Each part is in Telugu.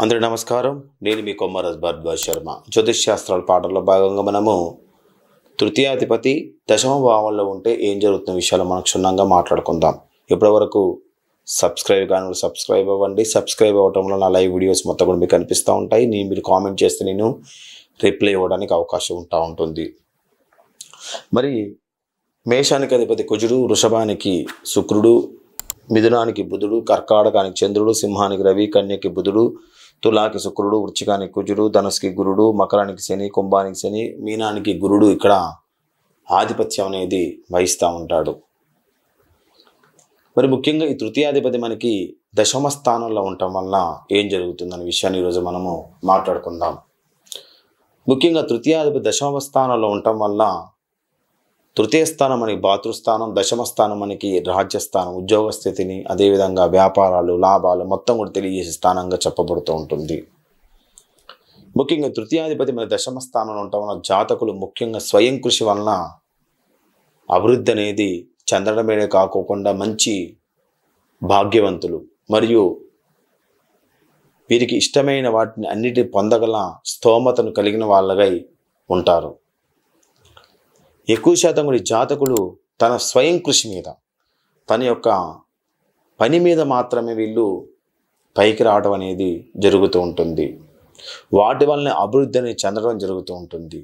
అందరికీ నమస్కారం. నేను మీ కొమ్మరస్ భరద్వాజ్ శర్మ. జ్యోతిష్ శాస్త్రాల పాఠంలో భాగంగా మనము తృతీయాధిపతి దశమ భావంలో ఉంటే ఏం జరుగుతున్న విషయాలు మనం క్షుణ్ణంగా మాట్లాడుకుందాం. ఇప్పటివరకు సబ్స్క్రైబ్ అవ్వండి. సబ్స్క్రైబ్ అవ్వడంలో నా లైవ్ వీడియోస్ మొత్తం కూడా మీకు కనిపిస్తూ ఉంటాయి. మీరు కామెంట్ చేస్తే నేను రిప్లై ఇవ్వడానికి అవకాశం ఉంటుంది. మరి మేషానికి అధిపతి కుజుడు, వృషభానికి శుక్రుడు, మిథునానికి బుధుడు, కర్కాటకానికి చంద్రుడు, సింహానికి రవి, కన్యకి బుధుడు, తులాకి శుక్రుడు, వృశ్చికానికి కుజుడు, ధనుసుకి గురుడు, మకరానికి శని, కుంభానికి శని, మీనానికి గురుడు ఇక్కడ ఆధిపత్యం అనేది వహిస్తూ ఉంటాడు. మరి ముఖ్యంగా ఈ తృతీయాధిపతి మనకి దశమ స్థానంలో ఉండటం వల్ల ఏం జరుగుతుందనే విషయాన్ని ఈరోజు మనము మాట్లాడుకుందాం. ముఖ్యంగా తృతీయాధిపతి దశమ స్థానంలో ఉండటం వల్ల తృతీయ స్థానం మనకి భాతృస్థానం, దశమ స్థానం మనకి రాజ్యస్థానం, ఉద్యోగ స్థితిని, అదేవిధంగా వ్యాపారాలు, లాభాలు మొత్తం కూడా తెలియజేసే స్థానంగా చెప్పబడుతూ ఉంటుంది. ముఖ్యంగా తృతీయాధిపతి మన దశమ స్థానంలో ఉండటం వల్ల జాతకులు ముఖ్యంగా స్వయం కృషి వలన అభివృద్ధి అనేది చెందడమే కాకోకుండా మంచి భాగ్యవంతులు మరియు వీరికి ఇష్టమైన వాటిని అన్నిటి పొందగల స్తోమతను కలిగిన వాళ్ళగై ఉంటారు. ఎక్కువ శాతం కూడా జాతకులు తన స్వయం కృషి మీద, తన యొక్క పని మీద మాత్రమే వీళ్ళు పైకి రావడం అనేది జరుగుతూ ఉంటుంది. వాటి వల్లనే అభివృద్ధి అనేది చెందడం జరుగుతూ ఉంటుంది.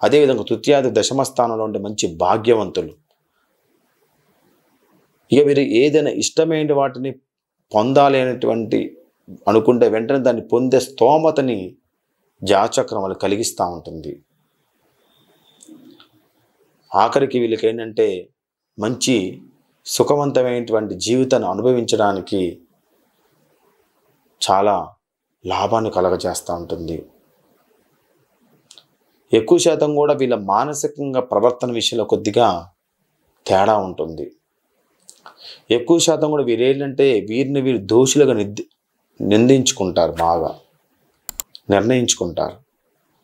అదేవిధంగా తృతీయాధిపతి దశమ స్థానంలో ఉండే మంచి భాగ్యవంతులు. ఇక వీరు ఏదైనా ఇష్టమైన వాటిని పొందాలి అనేటువంటి అనుకుంటే వెంటనే దాన్ని పొందే స్తోమతని జాతచక్రం వాళ్ళు కలిగిస్తూ ఉంటుంది. ఆఖరికి వీళ్ళకి ఏంటంటే మంచి సుఖవంతమైనటువంటి జీవితాన్ని అనుభవించడానికి చాలా లాభాన్ని కలగజేస్తూ ఉంటుంది. ఎక్కువ శాతం కూడా వీళ్ళ మానసికంగా ప్రవర్తన విషయంలో కొద్దిగా తేడా ఉంటుంది. ఎక్కువ శాతం కూడా వీరు ఏంటంటే వీరు దోషులుగా నిందించుకుంటారు, బాగా నిర్ణయించుకుంటారు.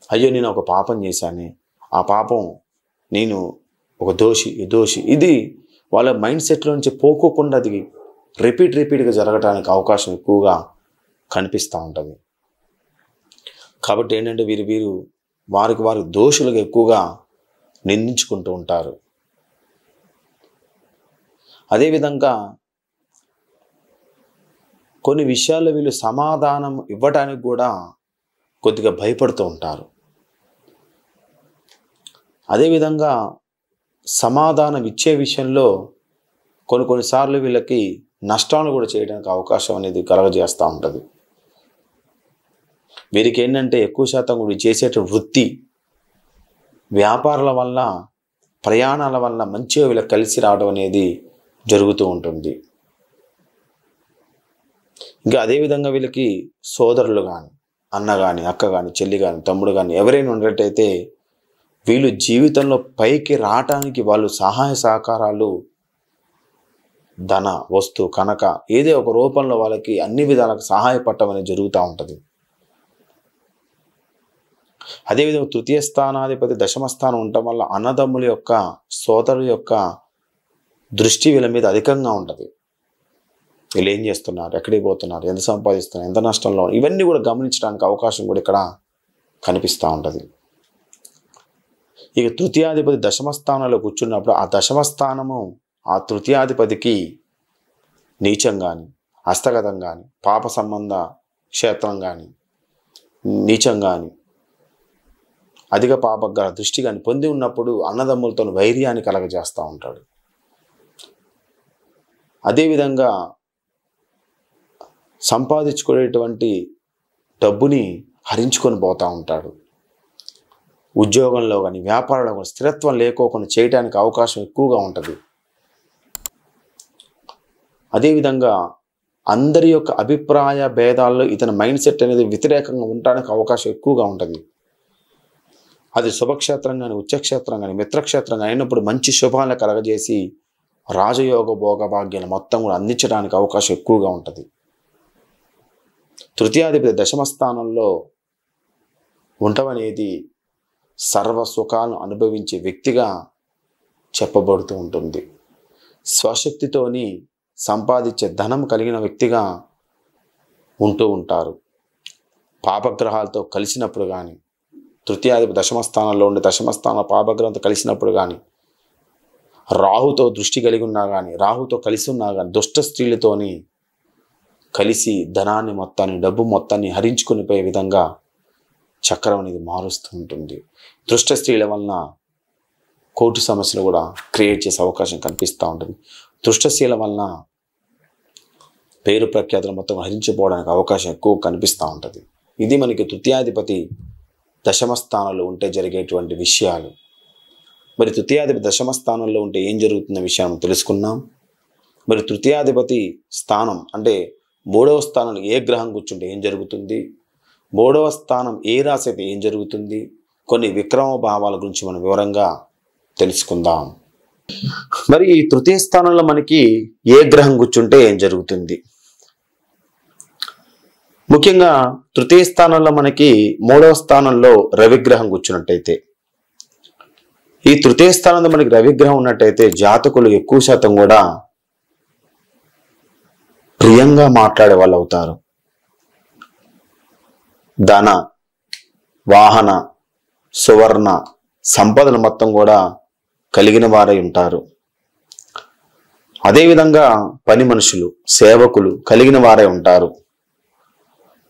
అయ్యో నేను ఒక పాపం చేశాను, ఆ పాపం నేను ఒక దోషి ఇది వాళ్ళ మైండ్ సెట్లో నుంచి పోకోకుండా అది రిపీట్గా జరగడానికి అవకాశం ఎక్కువగా కనిపిస్తూ ఉంటుంది. కాబట్టి ఏంటంటే వీరు వారికి దోషులుగా ఎక్కువగా నిందించుకుంటూ ఉంటారు. అదేవిధంగా కొన్ని విషయాల్లో వీళ్ళు సమాధానం ఇవ్వడానికి కూడా కొద్దిగా భయపడుతూ ఉంటారు. అదేవిధంగా సమాధానం ఇచ్చే విషయంలో కొన్నిసార్లు వీళ్ళకి నష్టాలను కూడా చేయడానికి అవకాశం అనేది కలగజేస్తూ ఉంటుంది. వీరికి ఏంటంటే ఎక్కువ శాతం కూడా చేసేట వృత్తి, వ్యాపారాల వల్ల, ప్రయాణాల వల్ల మంచిగా వీళ్ళకి కలిసి రావడం అనేది జరుగుతూ ఉంటుంది. ఇంకా అదేవిధంగా వీళ్ళకి సోదరులు కానీ, అన్న కానీ, అక్క కానీ, చెల్లి కానీ, తమ్ముడు కానీ ఎవరైనా ఉన్నట్టయితే వీళ్ళు జీవితంలో పైకి రావటానికి వాళ్ళు సహాయ సహకారాలు, ధన, వస్తు, కనక ఏదో ఒక రూపంలో వాళ్ళకి అన్ని విధాలకు సహాయపడటం అనేది జరుగుతూ ఉంటుంది. అదేవిధంగా తృతీయ స్థానాధిపతి దశమ స్థానం ఉండటం వల్ల అన్నదమ్ముల యొక్క, సోదరుల యొక్క దృష్టి వీళ్ళ మీద అధికంగా ఉంటుంది. వీళ్ళు ఏం చేస్తున్నారు, ఎక్కడికి పోతున్నారు, ఎంత సంపాదిస్తున్నారు, ఎంత నష్టంలో, ఇవన్నీ కూడా గమనించడానికి అవకాశం కూడా ఇక్కడ కనిపిస్తూ ఉంటుంది. ఇక తృతీయాధిపతి దశమ స్థానంలో కూర్చున్నప్పుడు ఆ దశమ స్థానము ఆ తృతీయాధిపతికి నీచం కానీ, హస్తగతం కానీ, పాప సంబంధ క్షేత్రం కానీ, నీచం కానీ, అధిక పాపగ్రహ దృష్టి కానీ పొంది ఉన్నప్పుడు అన్నదమ్ములతో వైర్యాన్ని కలగజేస్తూ ఉంటాడు. అదేవిధంగా సంపాదించుకునేటువంటి డబ్బుని హరించుకొని పోతూ ఉంటాడు. ఉద్యోగంలో కానీ, వ్యాపారంలో కానీ స్థిరత్వం లేకోకుండా చేయడానికి అవకాశం ఎక్కువగా ఉంటుంది. అదేవిధంగా అందరి యొక్క అభిప్రాయ భేదాల్లో ఇతని మైండ్ సెట్ అనేది వ్యతిరేకంగా ఉండడానికి అవకాశం ఎక్కువగా ఉంటుంది. అది శుభక్షేత్రం కానీ, ఉచ్చక్షేత్రం కానీ, మిత్రక్షేత్రం కానీ అయినప్పుడు మంచి శుభాలను కలగజేసి రాజయోగ భోగభాగ్యాలు మొత్తం కూడా అందించడానికి అవకాశం ఎక్కువగా ఉంటుంది. తృతీయాధిపతి దశమ స్థానంలో ఉండవనేది సర్వ సుఖాలను అనుభవించే వ్యక్తిగా చెప్పబడుతూ ఉంటుంది. స్వశక్తితోని సంపాదించే ధనం కలిగిన వ్యక్తిగా ఉంటూ ఉంటారు. పాపగ్రహాలతో కలిసినప్పుడు కానీ, తృతీయాధిపతి దశమ స్థానంలో ఉండి దశమ స్థానం పాపగ్రహంతో కలిసినప్పుడు కానీ, రాహుతో దృష్టి కలిగి ఉన్నా కానీ, రాహుతో కలిసి ఉన్నా కానీ, దుష్ట స్త్రీలతోని కలిసి ధనాన్ని మొత్తాన్ని, డబ్బు మొత్తాన్ని హరించుకుని పోయే విధంగా చక్రం అనేది మారుస్తూ ఉంటుంది. దుష్ట స్త్రీల వలన కోర్టు సమస్యలు కూడా క్రియేట్ చేసే అవకాశం కనిపిస్తూ ఉంటుంది. దుష్ట స్త్రీల వలన పేరు ప్రఖ్యాతులు మొత్తం హరించిపోవడానికి అవకాశం ఎక్కువ కనిపిస్తూ ఉంటుంది. ఇది మనకి తృతీయాధిపతి దశమ స్థానంలో ఉంటే జరిగేటువంటి విషయాలు. మరి తృతీయాధిపతి దశమ స్థానంలో ఉంటే ఏం జరుగుతున్న విషయాన్ని తెలుసుకున్నాం. మరి తృతీయాధిపతి స్థానం అంటే 3వ స్థానంలో ఏ గ్రహం కూర్చుంటే ఏం జరుగుతుంది, 3వ స్థానం ఏ రాశి అయితే ఏం జరుగుతుంది, కొన్ని విక్రమ భావాల గురించి మనం వివరంగా తెలుసుకుందాం. మరి ఈ తృతీయ స్థానంలో మనకి ఏ గ్రహం కూర్చుంటే ఏం జరుగుతుంది? ముఖ్యంగా తృతీయ స్థానంలో మనకి 3వ స్థానంలో రవిగ్రహం కూర్చున్నట్టయితే, ఈ తృతీయ స్థానంలో మనకి రవిగ్రహం ఉన్నట్టయితే జాతకులు ఎక్కువ శాతం కూడా ప్రియంగా మాట్లాడే వాళ్ళు అవుతారు. ధన, వాహన, సువర్ణ సంపదలు మొత్తం కూడా కలిగిన వారై ఉంటారు. అదేవిధంగా పని మనుషులు, సేవకులు కలిగిన వారై ఉంటారు.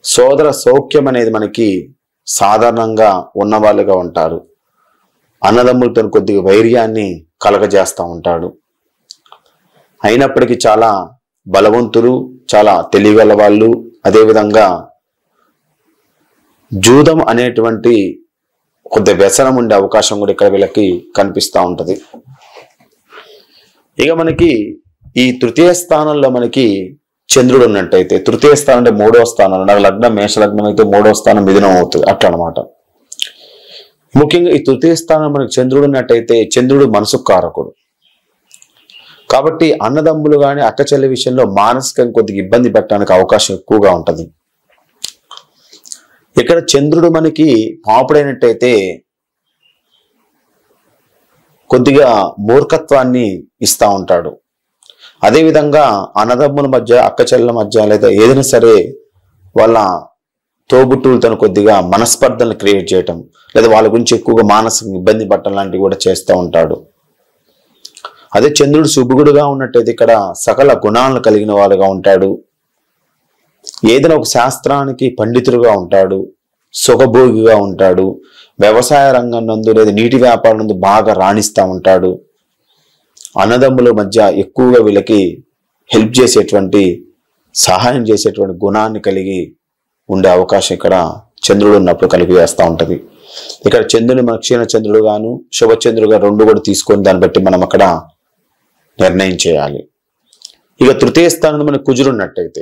సోదర సౌఖ్యం అనేది మనకి సాధారణంగా ఉన్నవాళ్ళుగా ఉంటారు. అన్నదమ్ములతో కొద్దిగా వైర్యాన్ని కలగజేస్తూ ఉంటాడు. అయినప్పటికీ చాలా బలవంతులు, చాలా తెలివిగల వాళ్ళు. అదేవిధంగా జూదం అనేటువంటి కొద్ది వ్యసనం ఉండే అవకాశం కూడా ఇక్కడ వీళ్ళకి కనిపిస్తూ ఉంటుంది. ఇక మనకి ఈ తృతీయ స్థానంలో మనకి చంద్రుడు ఉన్నట్టయితే, తృతీయ స్థానం అంటే 3వ స్థానంలో, నాకు లగ్నం మేషలగ్నం అయితే 3వ స్థానం మిథునం అవుతుంది అట్లా అనమాట. ముఖ్యంగా ఈ తృతీయ స్థానం మనకి చంద్రుడు ఉన్నట్టయితే, చంద్రుడు మనసు కారకుడు కాబట్టి అన్నదమ్ములు కానీ అక్క చెల్లి విషయంలో మానసికంగా కొద్దిగా ఇబ్బంది పెట్టడానికి అవకాశం ఎక్కువగా ఉంటుంది. ఇక్కడ చంద్రుడు మనకి పాపుడైనట్టయితే కొద్దిగా మూర్ఖత్వాన్ని ఇస్తూ ఉంటాడు. అదేవిధంగా అన్నదమ్ముల మధ్య, అక్క చెల్లెల మధ్య లేదా ఏదైనా సరే వాళ్ళ తోబుట్టులతో కొద్దిగా మనస్పర్ధలను క్రియేట్ చేయటం, లేదా వాళ్ళ గురించి ఎక్కువగా మానసిక ఇబ్బంది పట్టడం లాంటివి కూడా చేస్తూ ఉంటాడు. అదే చంద్రుడు శుభుడుగా ఉన్నట్టయితే ఇక్కడ సకల గుణాలను కలిగిన వాడుగా ఉంటాడు. ఏదైనా ఒక శాస్త్రానికి పండితుడుగా ఉంటాడు, సుఖభోగిగా ఉంటాడు. వ్యవసాయ రంగం నందు లేదా నీటి వ్యాపారం నందు బాగా రాణిస్తూ ఉంటాడు. అన్నదమ్ముల మధ్య ఎక్కువగా వీళ్ళకి హెల్ప్ చేసేటువంటి, సహాయం చేసేటువంటి గుణాన్ని కలిగి ఉండే అవకాశం ఇక్కడ చంద్రుడు ఉన్నప్పుడు కలిగి వేస్తూ ఉంటుంది. ఇక్కడ చంద్రుని మన క్షీణ చంద్రుడు గాను శుభచంద్రుడుగా రెండు కూడా తీసుకొని దాన్ని బట్టి మనం అక్కడ నిర్ణయం చేయాలి. ఇక తృతీయ స్థానంలో మనకు కుజుడు ఉన్నట్టయితే,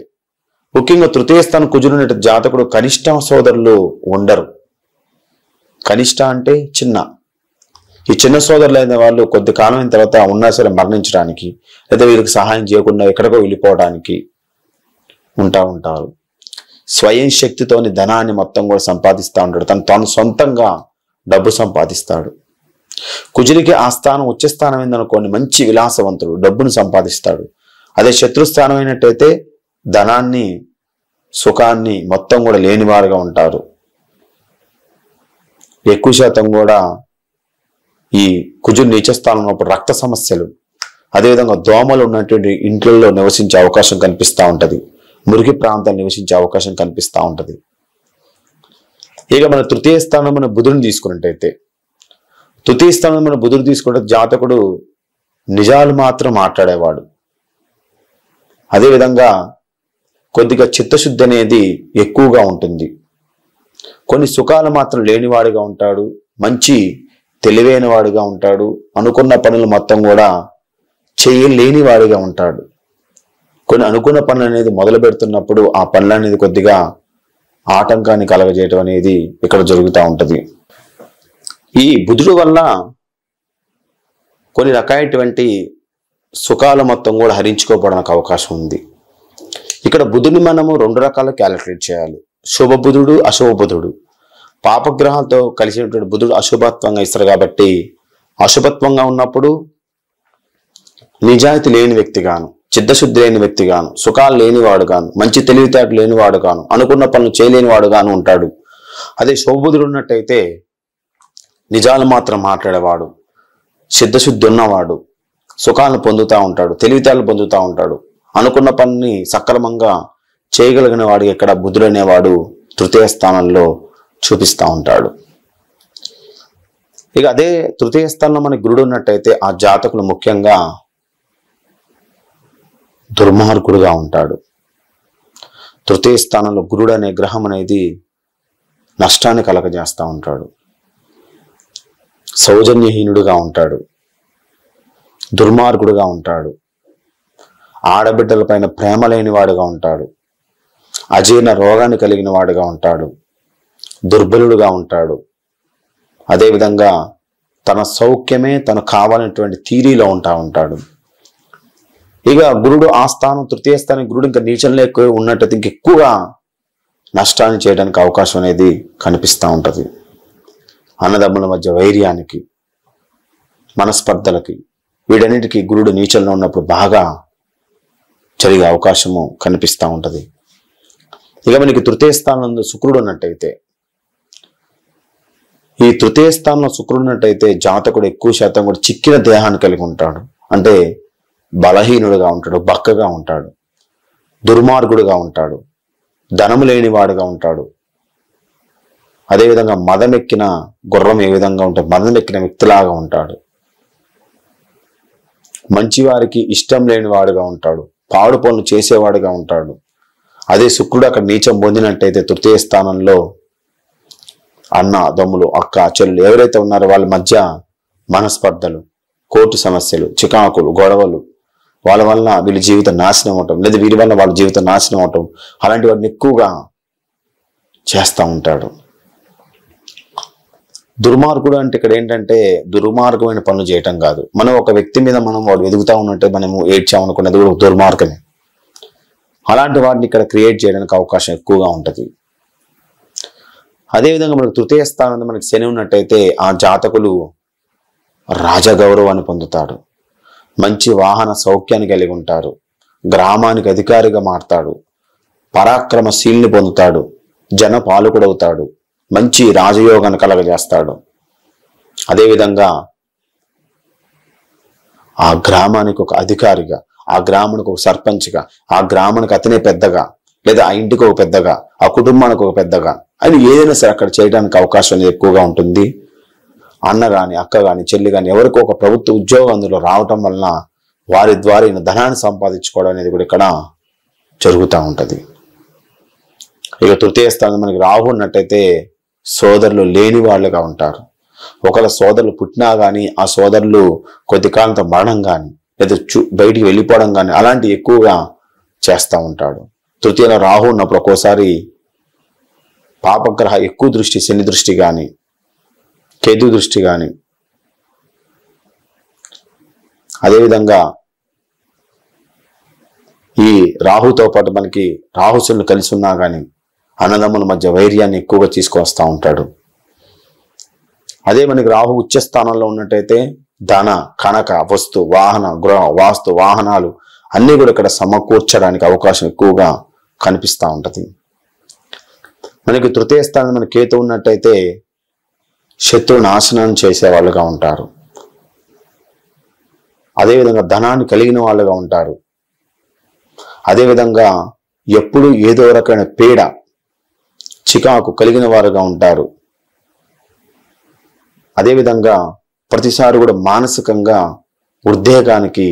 ముఖ్యంగా తృతీయ స్థానం కుజుడు ఉన్నట్టు జాతకుడు కనిష్ట సోదరులు ఉండరు. కనిష్ట అంటే చిన్న. ఈ చిన్న సోదరులు అయిన వాళ్ళు కొద్ది కాలం అయిన తర్వాత ఉన్నా సరే మరణించడానికి, లేదా వీళ్ళకి సహాయం చేయకుండా ఎక్కడికో వెళ్ళిపోవడానికి ఉంటారు. స్వయం శక్తితోని ధనాన్ని మొత్తం కూడా సంపాదిస్తూ ఉంటాడు. తను సొంతంగా డబ్బు సంపాదిస్తాడు. కుజుడికి ఆ స్థానం ఉచ్చస్థానం ఏందనుకోండి, మంచి విలాసవంతుడు, డబ్బును సంపాదిస్తాడు. అదే శత్రుస్థానం అయినట్టయితే ధనాన్ని, సుఖాన్ని మొత్తం కూడా లేనివారుగా ఉంటారు. ఎక్కువ శాతం కూడా ఈ కుజుడు నీచస్థానం ఉన్నప్పుడు రక్త సమస్యలు, అదేవిధంగా దోమలు ఉన్నటువంటి ఇంట్లో నివసించే అవకాశం కనిపిస్తూ ఉంటుంది. మురికి ప్రాంతాలు నివసించే అవకాశం కనిపిస్తూ ఉంటుంది. ఇక మన తృతీయ స్థానం మన బుధుడిని తీసుకున్నట్టయితే, తృతీయ స్థానం మన బుధుడు తీసుకుంటే జాతకుడు నిజాలు మాత్రం మాట్లాడేవాడు. అదేవిధంగా కొద్దిగా చిత్తశుద్ధి అనేది ఎక్కువగా ఉంటుంది. కొన్ని సుఖాలు మాత్రం లేనివాడిగా ఉంటాడు. మంచి తెలివైన వాడిగా ఉంటాడు. అనుకున్న పనులు మొత్తం కూడా చేయలేని వాడిగా ఉంటాడు. కొన్ని అనుకున్న పనులు అనేది మొదలు పెడుతున్నప్పుడు ఆ పనులు అనేది కొద్దిగా ఆటంకాన్ని కలగజేయటం అనేది ఇక్కడ జరుగుతూ ఉంటుంది. ఈ బుధుడు వల్ల కొన్ని రకాలైనటువంటి సుఖాలు మొత్తం కూడా హరించుకోవడానికి అవకాశం ఉంది. ఇక్కడ బుధుడిని మనము రెండు రకాల క్యాలిక్యులేట్ చేయాలి. శుభ బుధుడు, అశుభ బుధుడు. పాపగ్రహాలతో కలిసినటువంటి బుధుడు అశుభత్వంగా ఇస్తారు కాబట్టి, అశుభత్వంగా ఉన్నప్పుడు నిజాయితీ లేని వ్యక్తిగాను, చిత్తశుద్ధి లేని వ్యక్తి గాను, సుఖాలు లేనివాడు గాను, మంచి తెలివితేటలు లేనివాడు గాను, అనుకున్న పనులు చేయలేనివాడు గాను ఉంటాడు. అదే శోభబుధుడు ఉన్నట్టయితే నిజాలు మాత్రం మాట్లాడేవాడు, సిద్ధశుద్ధి ఉన్నవాడు, సుఖాలను పొందుతూ ఉంటాడు, తెలివితేటలు పొందుతూ ఉంటాడు, అనుకున్న పనిని సక్రమంగా చేయగలిగిన వాడు ఎక్కడ బుధుడు అనేవాడు తృతీయ స్థానంలో చూపిస్తూ ఉంటాడు. ఇక అదే తృతీయ స్థానంలో మనకి గురుడు ఉన్నట్టయితే ఆ జాతకులు ముఖ్యంగా దుర్మార్గుడుగా ఉంటాడు. తృతీయ స్థానంలో గురుడు అనే గ్రహం అనేది నష్టాన్ని కలగజేస్తూ ఉంటాడు. సౌజన్యహీనుడుగా ఉంటాడు, దుర్మార్గుడుగా ఉంటాడు, ఆడబిడ్డల పైన ప్రేమ లేని వాడుగా ఉంటాడు, అజీర్ణ రోగాన్ని కలిగిన వాడుగా ఉంటాడు, దుర్బలుడుగా ఉంటాడు. అదేవిధంగా తన సౌఖ్యమే తను కావాలనేటువంటి థీరీలో ఉంటాడు. ఇక గురుడు ఆ స్థానం తృతీయ స్థానం గురుడు ఇంకా నీచంలో ఎక్కువ ఉన్నట్టయితే ఇంకెక్కువగా నష్టాన్ని చేయడానికి అవకాశం అనేది కనిపిస్తూ ఉంటుంది. అన్నదమ్ముల మధ్య వైర్యానికి, మనస్పర్ధలకి, వీటన్నిటికీ గురుడు నీచంలో ఉన్నప్పుడు బాగా జరిగే అవకాశము కనిపిస్తూ ఉంటుంది. ఇక మనకి తృతీయ స్థానంలో శుక్రుడు ఉన్నట్టయితే, ఈ తృతీయ స్థానంలో శుక్రుడు ఉన్నట్టయితే జాతకుడు ఎక్కువ శాతం కూడా చిక్కిన దేహాన్ని కలిగి ఉంటాడు. అంటే బలహీనుడుగా ఉంటాడు, బక్కగా ఉంటాడు, దుర్మార్గుడుగా ఉంటాడు, ధనము లేనివాడుగా ఉంటాడు. అదేవిధంగా మదమెక్కిన గుర్రం ఏ విధంగా ఉంటే మదమెక్కిన వ్యక్తిలాగా ఉంటాడు. మంచివారికి ఇష్టం లేని వాడుగా ఉంటాడు, పాడు పనులు చేసేవాడుగా ఉంటాడు. అదే శుక్రుడు అక్కడ నీచం పొందినట్టయితే తృతీయ స్థానంలో అన్న దమ్ములు, అక్క చెల్లెలు ఎవరైతే ఉన్నారో వాళ్ళ మధ్య మనస్పర్ధలు, కోర్టు సమస్యలు, చికాకులు, గొడవలు, వాళ్ళ వల్ల వీళ్ళ జీవితం నాశనం అవటం, లేదా వీరి వల్ల వాళ్ళ జీవితం నాశనం అవటం, అలాంటి వాటిని ఎక్కువగా చేస్తూ ఉంటాడు. దుర్మార్గుడు అంటే ఇక్కడ ఏంటంటే దుర్మార్గమైన పనులు చేయటం కాదు. మనం ఒక వ్యక్తి మీద వాడు ఎదుగుతా ఉన్నట్టే మనము ఏడ్చామనుకున్నది కూడా దుర్మార్గమే. అలాంటి వాటిని ఇక్కడ క్రియేట్ చేయడానికి అవకాశం ఎక్కువగా ఉంటుంది. అదేవిధంగా మనకు తృతీయ స్థానంలో మనకి శని ఉన్నట్టయితే ఆ జాతకులు రాజగౌరవాన్ని పొందుతాడు, మంచి వాహన సౌఖ్యాన్ని కలిగి ఉంటారు, గ్రామానికి అధికారిగా మారతాడు, పరాక్రమశీలిని పొందుతాడు, జన పాలకుడవుతాడు, మంచి రాజయోగాన్ని కలగజేస్తాడు. అదేవిధంగా ఆ గ్రామానికి ఒక అధికారిగా, ఆ గ్రామానికి ఒక సర్పంచ్గా, ఆ గ్రామానికి అతనే పెద్దగా, లేదా ఆ ఇంటికి ఒక పెద్దగా, ఆ కుటుంబానికి ఒక పెద్దగా అని ఏదైనా సరే అక్కడ చేయడానికి అవకాశం అనేది ఎక్కువగా ఉంటుంది. అన్న కానీ, అక్క కానీ, చెల్లి కానీ ఎవరికో ఒక ప్రభుత్వ ఉద్యోగం అందులో రావటం వలన వారి ద్వారా ఈయన ధనాన్ని సంపాదించుకోవడం అనేది కూడా ఇక్కడ జరుగుతూ ఉంటుంది. ఇక తృతీయ స్థానం మనకి రాహు ఉన్నట్టయితే సోదరులు లేని వాళ్ళుగా ఉంటారు. ఒకవేళ సోదరులు పుట్టినా కానీ ఆ సోదరులు కొద్ది కాలంతో మరణం కానీ లేదా బయటికి వెళ్ళిపోవడం కానీ అలాంటివి ఎక్కువగా చేస్తూ ఉంటాడు. తృతీయలో రాహు ఉన్నప్పుడు ఒక్కోసారి పాపగ్రహ ఎక్కువ దృష్టి, శని దృష్టి కానీ, కేతు దృష్టి కానీ, అదేవిధంగా ఈ రాహుతో పాటు మనకి రాహుశనులు కలిసి ఉన్నా కానీ అన్నదమ్ముల మధ్య వైర్యాన్ని ఎక్కువగా తీసుకొస్తా ఉంటాడు. అదే మనకి రాహు ఉచ్చ స్థానంలో ఉన్నట్టయితే ధన, కనక, వస్తు, వాహన, గృహ, వాస్తు, వాహనాలు అన్నీ కూడా ఇక్కడ సమకూర్చడానికి అవకాశం ఎక్కువగా కనిపిస్తూ ఉంటుంది. మనకి తృతీయ స్థానం మన కేతు ఉన్నట్టయితే శత్రు నాశనం చేసే వాళ్ళుగా ఉంటారు. అదేవిధంగా ధనాన్ని కలిగిన వాళ్ళుగా ఉంటారు. అదేవిధంగా ఎప్పుడు ఏదో రకమైన పీడ, చికాకు కలిగిన వారుగా ఉంటారు. అదేవిధంగా ప్రతిసారి కూడా మానసికంగా ఉద్వేగానికి,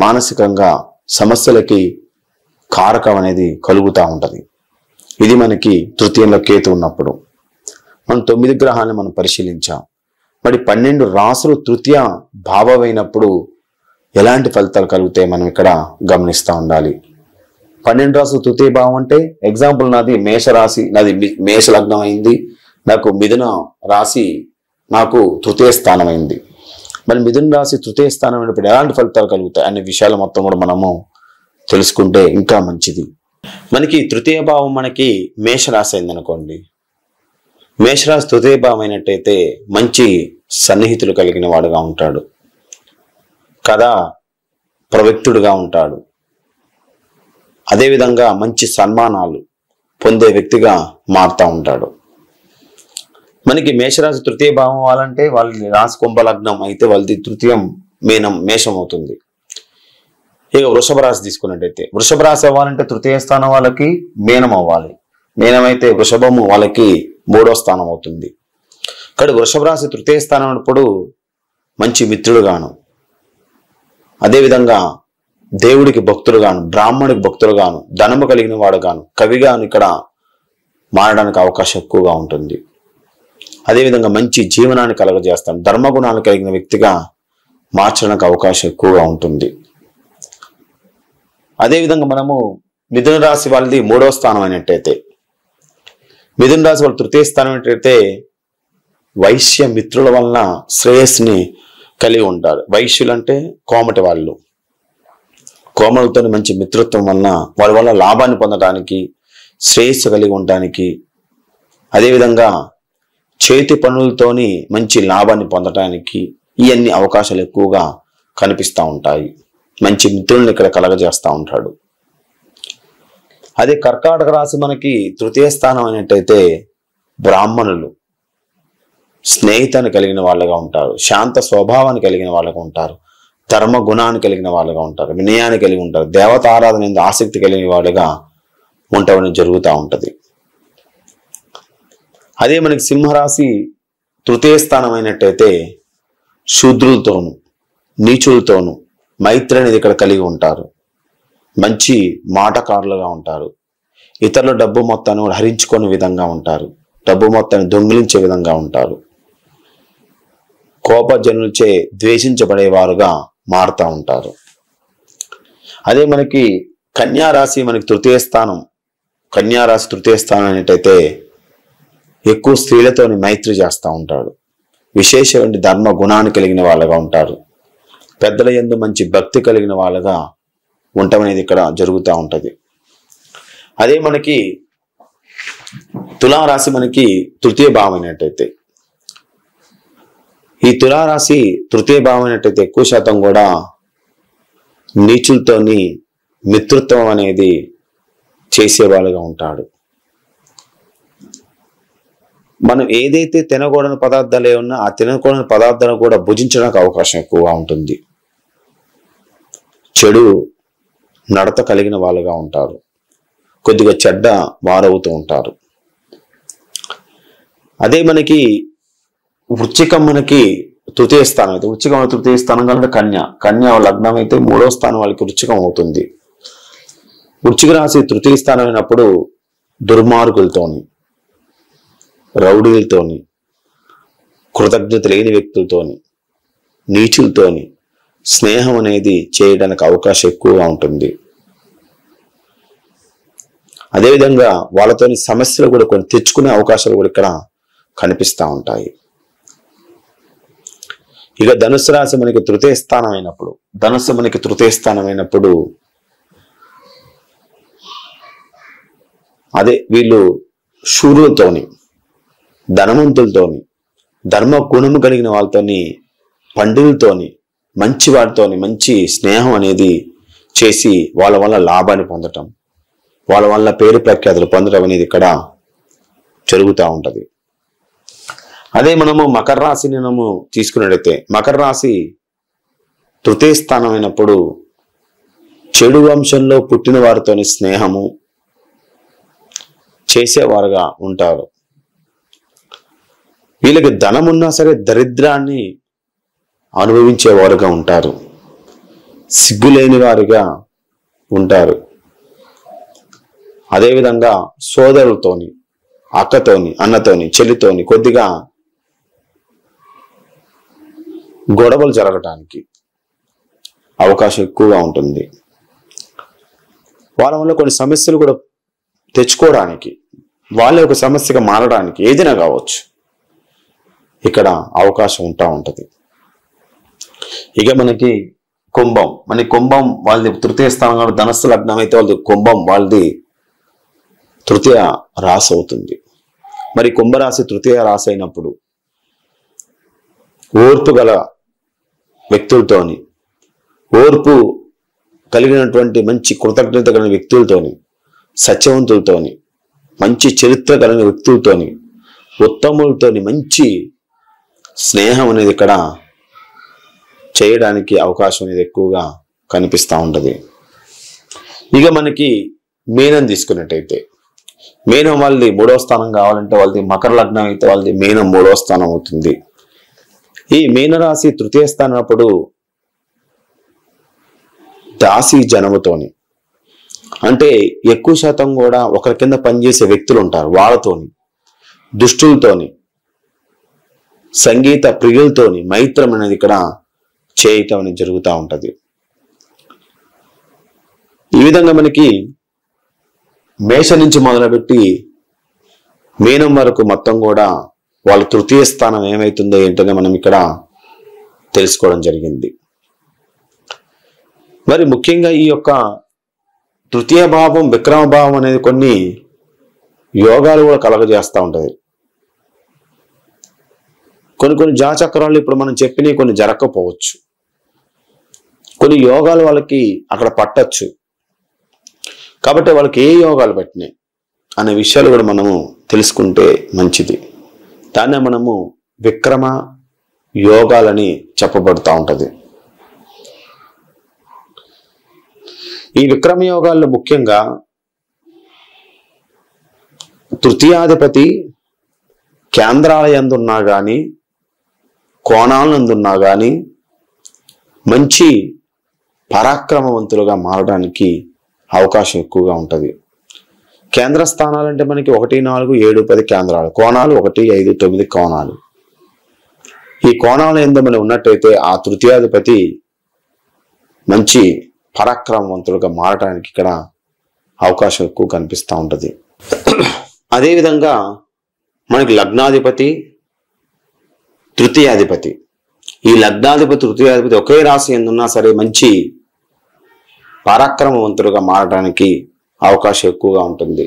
మానసికంగా సమస్యలకి కారకం అనేది కలుగుతూ ఉంటుంది. ఇది మనకి తృతీయంలో కేతు ఉన్నప్పుడు. మనం 9 గ్రహాలను మనం పరిశీలించాం. మరి 12 రాసులు తృతీయ భావమైనప్పుడు ఎలాంటి ఫలితాలు కలుగుతాయి మనం ఇక్కడ గమనిస్తూ ఉండాలి. 12 రాసులు తృతీయ భావం అంటే ఎగ్జాంపుల్ నాది మేషరాశి, నాది మేష లగ్నం అయింది, నాకు మిథున రాశి నాకు తృతీయ స్థానం అయింది. మరి మిథున రాశి తృతీయ స్థానం అయినప్పుడు ఎలాంటి ఫలితాలు కలుగుతాయి అనే విషయాలు మొత్తం కూడా మనము తెలుసుకుంటే ఇంకా మంచిది. మనకి తృతీయ భావం మనకి మేషరాశి అయింది అనుకోండి. మేషరాశి తృతీయ భావం అయినట్టయితే మంచి సన్నిహితులు కలిగిన వాడుగా ఉంటాడు, కథా ప్రవక్తుడుగా ఉంటాడు, అదేవిధంగా మంచి సన్మానాలు పొందే వ్యక్తిగా మారుతూ ఉంటాడు. మనకి మేషరాశి తృతీయ భావం వాళ్ళంటే వాళ్ళ రాశి కుంభలగ్నం అయితే వాళ్ళది తృతీయం మేషం అవుతుంది. ఇక వృషభ రాశి తీసుకున్నట్టయితే వృషభ రాశి అవ్వాలంటే తృతీయ స్థానం వాళ్ళకి మీనం అవ్వాలి. మీనం అయితే వృషభము వాళ్ళకి 3వ స్థానం అవుతుంది. ఇక్కడ వృషభ రాశి తృతీయ స్థానం అన్నప్పుడు మంచి మిత్రుడుగాను, అదేవిధంగా దేవుడికి భక్తుడుగాను, బ్రాహ్మణుడికి భక్తుడుగాను, ధనము కలిగిన వాడుగాను, కవిగాను ఇక్కడ మారడానికి అవకాశం ఎక్కువగా ఉంటుంది. అదేవిధంగా మంచి జీవనాన్ని కలగజేస్తాను, ధర్మగుణాలు కలిగిన వ్యక్తిగా మార్చడానికి అవకాశం ఎక్కువగా ఉంటుంది. అదేవిధంగా మనము మిథున రాశి వాళ్ళది 3వ స్థానం అయినట్టయితే, మిథున రాశి వాళ్ళు తృతీయ స్థానం అయినట్టయితే వైశ్య మిత్రుల వలన శ్రేయస్సుని కలిగి ఉంటారు. వైశ్యులు అంటే కోమటి వాళ్ళు. కోమలతో మంచి మిత్రత్వం వలన వాళ్ళ వల్ల లాభాన్ని పొందడానికి, శ్రేయస్సు కలిగి ఉండటానికి, అదేవిధంగా చేతి పనులతోని మంచి లాభాన్ని పొందడానికి ఇవన్నీ అవకాశాలు ఎక్కువగా కనిపిస్తూ ఉంటాయి. మంచి మిత్రుల్ని ఇక్కడ కలగజేస్తూ ఉంటాడు. అదే కర్కాటక రాశి మనకి తృతీయ స్థానం అయినట్టయితే బ్రాహ్మణులు స్నేహితాన్ని కలిగిన వాళ్ళగా ఉంటారు, శాంత స్వభావాన్ని కలిగిన వాళ్ళగా ఉంటారు, ధర్మ గుణాన్ని కలిగిన వాళ్ళగా ఉంటారు, వినయాన్ని కలిగి ఉంటారు, దేవత ఆరాధన మీద ఆసక్తి కలిగిన వాళ్ళగా ఉండవని జరుగుతూ ఉంటుంది. అదే మనకి సింహరాశి తృతీయ స్థానం అయినట్టయితే శూద్రులతోనూ నీచులతోనూ మైత్రి అనేది ఇక్కడ కలిగి ఉంటారు. మంచి మాటకారులుగా ఉంటారు. ఇతరుల డబ్బు మొత్తాన్ని కూడా హరించుకునే విధంగా ఉంటారు. డబ్బు మొత్తాన్ని దొంగిలించే విధంగా ఉంటారు. కోపజనులచే ద్వేషించబడేవారుగా మారుతూ ఉంటారు. అదే మనకి కన్యారాశి మనకి తృతీయ స్థానం. కన్యారాశి తృతీయ స్థానం అనేటైతే ఎక్కువ స్త్రీలతోని మైత్రి చేస్తూ ఉంటాడు. విశేషమైన ధర్మ గుణాన్ని కలిగిన వాళ్ళగా ఉంటారు. పెద్దల యందు మంచి భక్తి కలిగిన వాళ్ళగా ఉండటం అనేది ఇక్కడ జరుగుతూ ఉంటుంది. అదే మనకి తులారాశి మనకి తృతీయ భావం అయినట్టయితే, ఈ తులారాశి తృతీయ భావం అయినట్టయితే ఎక్కువ శాతం కూడా నీచులతోని మిత్రత్వం అనేది చేసేవాళ్ళుగా ఉంటాడు. మనం ఏదైతే తినకూడని పదార్థాలు ఏమన్నా ఆ తినకూడని పదార్థాలను కూడా భుజించడానికి అవకాశం ఎక్కువగా ఉంటుంది. చెడు నడత కలిగిన వాళ్ళుగా ఉంటారు. కొద్దిగా చెడ్డ వారవుతూ ఉంటారు. అదే మనకి వృశ్చికం మనకి తృతీయ స్థానం అయితే, వృశ్చికం తృతీయ స్థానం కనుక కన్య లగ్నం అయితే 3వ స్థానం వాళ్ళకి వృశ్చికం అవుతుంది. వృశ్చిక రాశి తృతీయ స్థానం అయినప్పుడు దుర్మార్గులతోని, రౌడీలతోని, కృతజ్ఞత లేని వ్యక్తులతోని, నీచులతోని స్నేహం అనేది చేయడానికి అవకాశం ఎక్కువగా ఉంటుంది. అదేవిధంగా వాళ్ళతోని సమస్యలు కూడా కొన్ని తెచ్చుకునే అవకాశాలు కూడా ఇక్కడ కనిపిస్తూ ఉంటాయి. ఇక ధనుసు రాశి మనకి తృతీయ స్థానం అయినప్పుడు, అదే వీళ్ళు శూరులతోని, ధనవంతులతోని, ధర్మ గుణము కలిగిన వాళ్ళతోని, పండితులతోని, మంచి వాటితోని మంచి స్నేహం అనేది చేసి వాళ్ళ వల్ల లాభాన్ని పొందటం, వాళ్ళ వల్ల పేరు ప్రఖ్యాతులు పొందడం అనేది ఇక్కడ జరుగుతూ ఉంటుంది. అదే మనము మకర రాశిని మనము తీసుకున్నట్టయితే, మకర రాశి తృతీయ స్థానం అయినప్పుడు చెడు వంశంలో పుట్టిన వారితోని స్నేహము చేసేవారుగా ఉంటారు. వీళ్ళకి ధనం ఉన్నా సరే దరిద్రాన్ని అనుభవించేవారుగా ఉంటారు. సిగ్గులేని వారుగా ఉంటారు. అదేవిధంగా సోదరులతోని, అక్కతోని, అన్నతోని, చెల్లితోని కొద్దిగా గొడవలు జరగటానికి అవకాశం ఎక్కువగా ఉంటుంది. వాళ్ళ వల్ల కొన్ని సమస్యలు కూడా తెచ్చుకోవడానికి, వాళ్ళే ఒక సమస్యగా మారడానికి ఏదైనా కావచ్చు, ఇక్కడ అవకాశం ఉంటుంది. ఇక మనకి కుంభం వాళ్ళది తృతీయ స్థానం కాబట్టి ధనస్సు లగ్నం అయితే వాళ్ళది కుంభం వాళ్ళది తృతీయ రాశి అవుతుంది. మరి కుంభరాశి తృతీయ రాశి అయినప్పుడు ఓర్పు గల వ్యక్తులతోని, ఓర్పు కలిగినటువంటి మంచి కృతజ్ఞత కలిగిన వ్యక్తులతోని, సత్యవంతులతోని, మంచి చరిత్ర కలిగిన వ్యక్తులతోని, ఉత్తములతోని మంచి స్నేహం అనేది ఇక్కడ చేయడానికి అవకాశం అనేది ఎక్కువగా కనిపిస్తూ ఉంటుంది. ఇక మనకి మీనం తీసుకున్నట్టయితే, మీనం వాళ్ళది 3వ స్థానం కావాలంటే వాళ్ళది మకర లగ్నం అయితే వాళ్ళది మీనం 3వ స్థానం అవుతుంది. ఈ మీనరాశి 3వ స్థానం అప్పుడు దాసి జనముతోని, అంటే ఎక్కువ శాతం కూడా ఒకరి కింద పనిచేసే వ్యక్తులు ఉంటారు, వాళ్ళతోని, దుష్టులతోని, సంగీత ప్రియులతోని మైత్రం అనేది ఇక్కడ చేయటం అనేది జరుగుతూ ఉంటుంది. ఈ విధంగా మనకి మేష నుంచి మొదలుపెట్టి మీనం వరకు మొత్తం కూడా వాళ్ళ 3వ స్థానం ఏమైతుందో ఏంటనే మనం ఇక్కడ తెలుసుకోవడం జరిగింది. మరి ముఖ్యంగా ఈ యొక్క 3వ భావం విక్రమ భావం అనేది కొన్ని యోగాలు కూడా కలగజేస్తూ ఉంటుంది. కొన్ని జాచక్రాలు ఇప్పుడు మనం చెప్పినవి కొన్ని జరగకపోవచ్చు, కొన్ని యోగాలు వాళ్ళకి అక్కడ పట్టచ్చు. కాబట్టి వాళ్ళకి ఏ యోగాలు పట్టినాయి అనే విషయాలు కూడా మనము తెలుసుకుంటే మంచిది. దాన్నే మనము విక్రమ యోగాలని చెప్పబడుతూ ఉంటుంది. ఈ విక్రమ యోగాల్లో ముఖ్యంగా 3ాధిపతి కేంద్రాల యందున్నా కానీ కోణాల నందున్నా కానీ మంచి పరాక్రమవంతులుగా మారడానికి అవకాశం ఎక్కువగా ఉంటుంది. కేంద్ర స్థానాలంటే మనకి 1, 4, 7, 10 కేంద్రాలు, కోణాలు 1, 5, 9 కోణాలు. ఈ కోణాల యందు మనం ఉన్నట్టయితే ఆ 3ాధిపతి మంచి పరాక్రమవంతులుగా మారడానికి ఇక్కడ అవకాశం ఎక్కువ కనిపిస్తూ ఉంటుంది. అదేవిధంగా మనకి లగ్నాధిపతి 3ాధిపతి, ఈ లగ్నాధిపతి 3ాధిపతి ఒకే రాశి ఎందున్నా సరే మంచి పరాక్రమవంతులుగా మారడానికి అవకాశం ఎక్కువగా ఉంటుంది.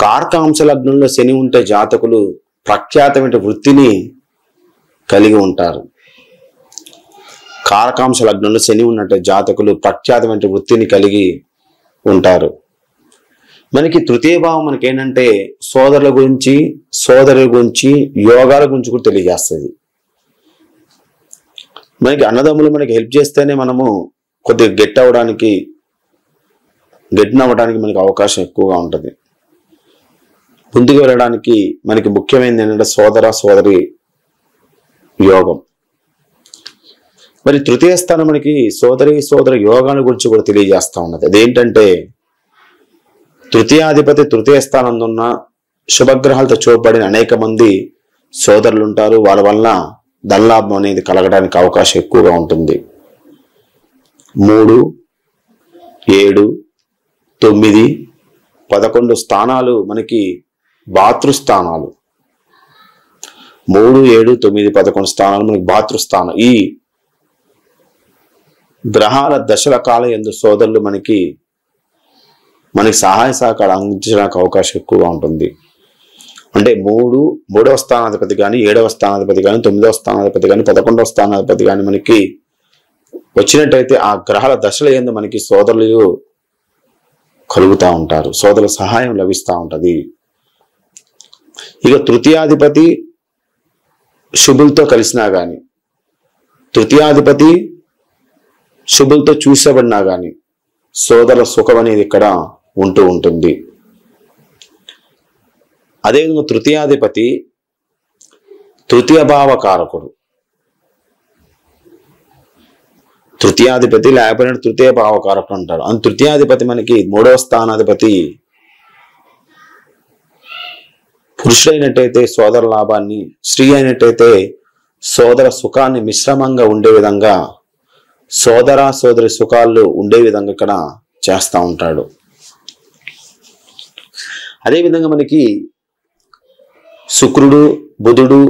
కార్కాంశ లగ్నంలో శని ఉంటే జాతకులు ప్రఖ్యాతమైన వృత్తిని కలిగి ఉంటారు. కారకాంశ లగ్నంలో శని ఉన్నట్టే జాతకులు ప్రఖ్యాతమైన వృత్తిని కలిగి ఉంటారు. మనకి 3వ భావం మనకి ఏంటంటే సోదరుల గురించి, సోదరుల గురించి, యోగాల గురించి కూడా తెలియజేస్తుంది. మనకి అన్నదమ్ములు మనకి హెల్ప్ చేస్తేనే మనము కొద్దిగా గట్టినవ్వడానికి మనకి అవకాశం ఎక్కువగా ఉంటుంది. ముందుకు వెళ్ళడానికి మనకి ముఖ్యమైనది ఏంటంటే సోదరి యోగం. మరి 3వ స్థానం మనకి సోదరి యోగాల గురించి కూడా తెలియజేస్తూ ఉన్నది. అదేంటంటే 3ాధిపతి 3వ స్థానం ఉన్న శుభగ్రహాలతో చూపబడిన అనేక మంది సోదరులు ఉంటారు. వాళ్ళ వల్ల ధనలాభం అనేది కలగడానికి అవకాశం ఎక్కువగా ఉంటుంది. 3, 7, 9, 11 స్థానాలు మనకి భాతృస్థానాలు. 3, 7, 9, 11 స్థానాలు మనకి భాతృస్థానం. ఈ గ్రహాల దశల కాల యందు సోదరులు మనకి సహాయ సహకారం అందించడానికి అవకాశం ఎక్కువగా ఉంటుంది. అంటే 3వ స్థానాధిపతి కానీ, 7వ స్థానాధిపతి కానీ, 9వ స్థానాధిపతి కానీ, 11వ స్థానాధిపతి కానీ మనకి వచ్చినట్టయితే ఆ గ్రహాల దశల యందు మనకి సోదరులు కలుగుతూ ఉంటారు, సోదరుల సహాయం లభిస్తూ ఉంటుంది. ఇక 3ాధిపతి శుభులతో కలిసినా కానీ, 3ాధిపతి శుభులతో చూసబడినా కానీ సోదరుల సుఖం అనేది ఇక్కడ ఉంటూ ఉంటుంది. అదేవిధంగా 3ాధిపతి 3వ భావకారకుడు. 3ాధిపతి లేకపోయినా 3వ భావకారకుడు అంటాడు. 3ాధిపతి మనకి 3వ స్థానాధిపతి పురుషుడైనట్టయితే సోదర లాభాన్ని, స్త్రీ అయినట్టయితే సోదర సుఖాన్ని మిశ్రమంగా ఉండే విధంగా, సోదరి సుఖాలు ఉండే విధంగా ఇక్కడ చేస్తూ ఉంటాడు. అదేవిధంగా మనకి శుక్రుడు, బుధుడు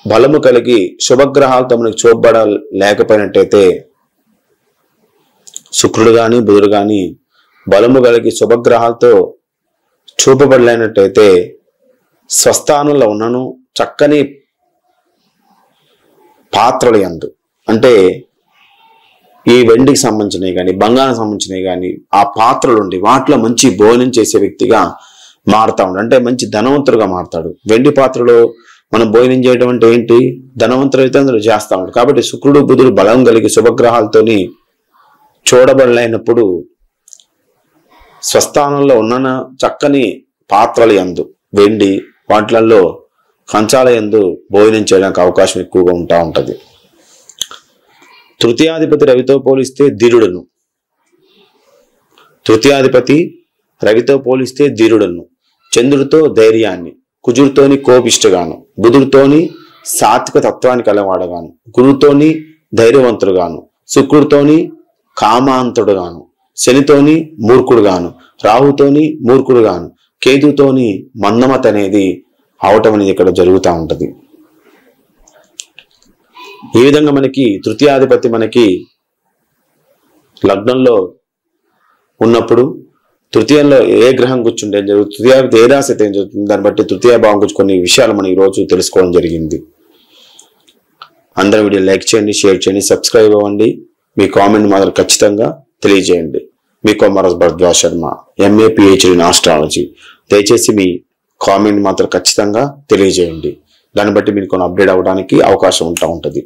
బలము కలిగి శుభగ్రహాలతో మనకి చూపబడ లేకపోయినట్టయితే, శుక్రుడు కానీ బుధుడు కానీ బలము కలిగి శుభగ్రహాలతో చూపబడలేనట్టయితే స్వస్థానంలో ఉన్నను చక్కని పాత్రల యందు, అంటే ఈ వెండికి సంబంధించినవి కానీ బంగారం సంబంధించినవి కానీ ఆ పాత్రలు ఉండి వాటిలో మంచి భోజనం చేసే వ్యక్తిగా మారుతా ఉంటాడు. అంటే మంచి ధనవంతుడుగా మారుతాడు. వెండి పాత్రలో మనం భోజనం చేయడం అంటే ఏంటి? ధనవంతుడు అయితే అందులో చేస్తా ఉంటాడు. కాబట్టి శుక్రుడు బుధుడు బలం కలిగి శుభగ్రహాలతోని చూడబడలేనప్పుడు స్వస్థానంలో ఉన్న చక్కని పాత్రల యందు వెండి వాటిలలో కంచాల యందు భోజనం చేయడానికి అవకాశం ఎక్కువగా ఉంటా ఉంటది. తృతీయాధిపతి రవితో పోలిస్తే ధీరుడును. తృతీయాధిపతి రవితో పోలిస్తే ధీరుడును. చంద్రుడితో ధైర్యాన్ని, కుజుడితోని కోపిష్టగాను, బుధుడితోని సాత్విక తత్వానికి అలవాడగాను, గురువుతోని ధైర్యవంతుడుగాను, శుక్రుడితోని కామాంతుడుగాను, శనితోని మూర్ఖుడుగాను, రాహుతోని మూర్ఖుడుగాను, కేతుతోని మందమత అనేది అవటం అనేది ఇక్కడ జరుగుతూ ఉంటది. ఈ విధంగా మనకి తృతీయాధిపతి మనకి లగ్నంలో ఉన్నప్పుడు తృతీయంలో ఏ గ్రహం కూర్చుంటే ఏం జరుగుతుంది, తృతీయాధిపతి ఏ రాశి అయితే ఏం జరుగుతుంది, దాన్ని బట్టి తృతీయ భావం గురించి కొన్ని విషయాలు మనం ఈ రోజు తెలుసుకోవడం జరిగింది. అందరూ వీడియో లైక్ చేయండి, షేర్ చేయండి, సబ్స్క్రైబ్ అవ్వండి. మీ కామెంట్ మాత్రం ఖచ్చితంగా తెలియజేయండి. మీ కొమ్మరస్ Bharadwaj Sharma, MA PhD in astrology. దయచేసి మీ కామెంట్ మాత్రం ఖచ్చితంగా తెలియజేయండి. దాన్ని బట్టి మీకు కొన్ని అప్డేట్ అవ్వడానికి అవకాశం ఉంటుంది.